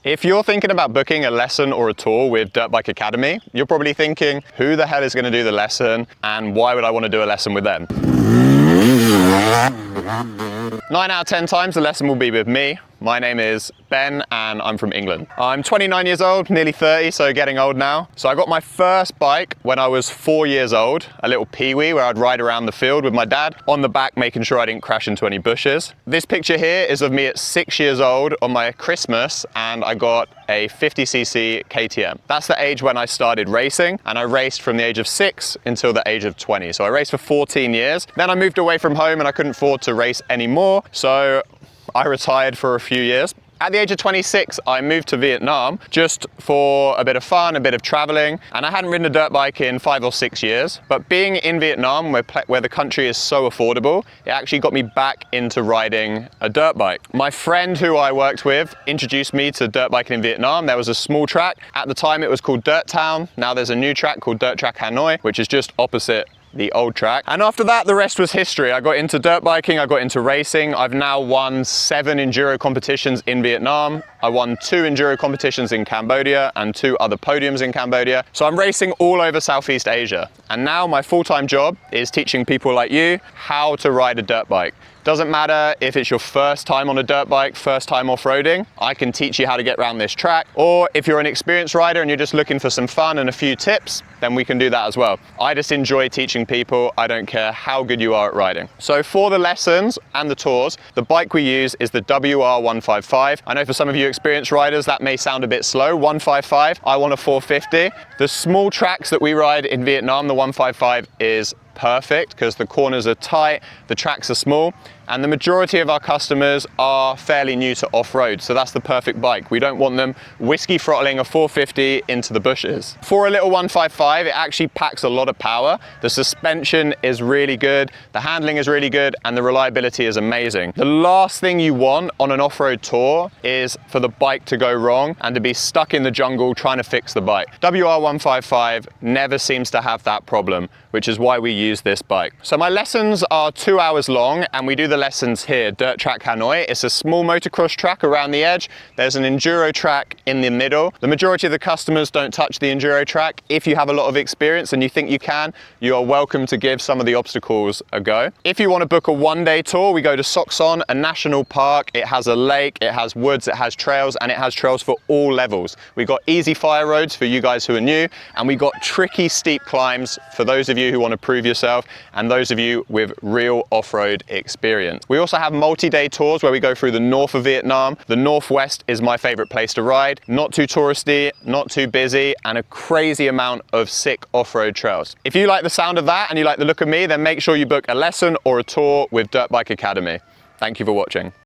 If you're thinking about booking a lesson or a tour with Dirt Bike Academy, you're probably thinking, who the hell is going to do the lesson and why would I want to do a lesson with them? 9 out of 10 times the lesson will be with me. My name is Ben and I'm from England. I'm 29 years old, nearly 30, so getting old now. So I got my first bike when I was 4 years old, a little Pee-wee where I'd ride around the field with my dad on the back, making sure I didn't crash into any bushes. This picture here is of me at 6 years old on my Christmas, and I got a 50cc KTM. That's the age when I started racing, and I raced from the age of 6 until the age of 20. So I raced for 14 years. Then I moved away from home and I couldn't afford to race anymore. So I retired for a few years. At the age of 26, I moved to Vietnam just for a bit of fun, a bit of traveling, and I hadn't ridden a dirt bike in 5 or 6 years. But being in Vietnam, where the country is so affordable, it actually got me back into riding a dirt bike. My friend who I worked with introduced me to dirt biking in Vietnam. There was a small track. At the time, it was called Dirt Town. Now there's a new track called Dirt Track Hanoi, which is just opposite the old track. And after that, the rest was history. I got into dirt biking, I got into racing. I've now won 7 enduro competitions in Vietnam. I won 2 enduro competitions in Cambodia and 2 other podiums in Cambodia. So I'm racing all over Southeast Asia. And now my full-time job is teaching people like you how to ride a dirt bike. Doesn't matter if it's your first time on a dirt bike, first time off-roading, I can teach you how to get around this track. Or if you're an experienced rider and you're just looking for some fun and a few tips, then we can do that as well. I just enjoy teaching people. I don't care how good you are at riding. So for the lessons and the tours, the bike we use is the WR155. I know for some of you experienced riders, that may sound a bit slow. 155, I want a 450. The small tracks that we ride in Vietnam, the 155 is perfect because the corners are tight, the tracks are small, and the majority of our customers are fairly new to off-road, so that's the perfect bike. We don't want them whiskey throttling a 450 into the bushes. For a little 155, it actually packs a lot of power. The suspension is really good, the handling is really good, and the reliability is amazing. The last thing you want on an off-road tour is for the bike to go wrong and to be stuck in the jungle trying to fix the bike. WR155 never seems to have that problem, which is why we use this bike. So my lessons are 2 hours long, and we do the lessons here, Dirt Track Hanoi. It's a small motocross track around the edge. There's an enduro track in the middle. The majority of the customers don't touch the enduro track. If you have a lot of experience and you think you can, you are welcome to give some of the obstacles a go. If you want to book a one-day tour, we go to Sok Son, a national park. It has a lake, it has woods, it has trails, and it has trails for all levels. We've got easy fire roads for you guys who are new, and we got tricky steep climbs for those of you who want to prove yourself and those of you with real off-road experience. We also have multi-day tours where we go through the north of Vietnam. The northwest is my favorite place to ride. Not too touristy, not too busy, and a crazy amount of sick off-road trails. If you like the sound of that and you like the look of me, then make sure you book a lesson or a tour with Dirt Bike Academy. Thank you for watching.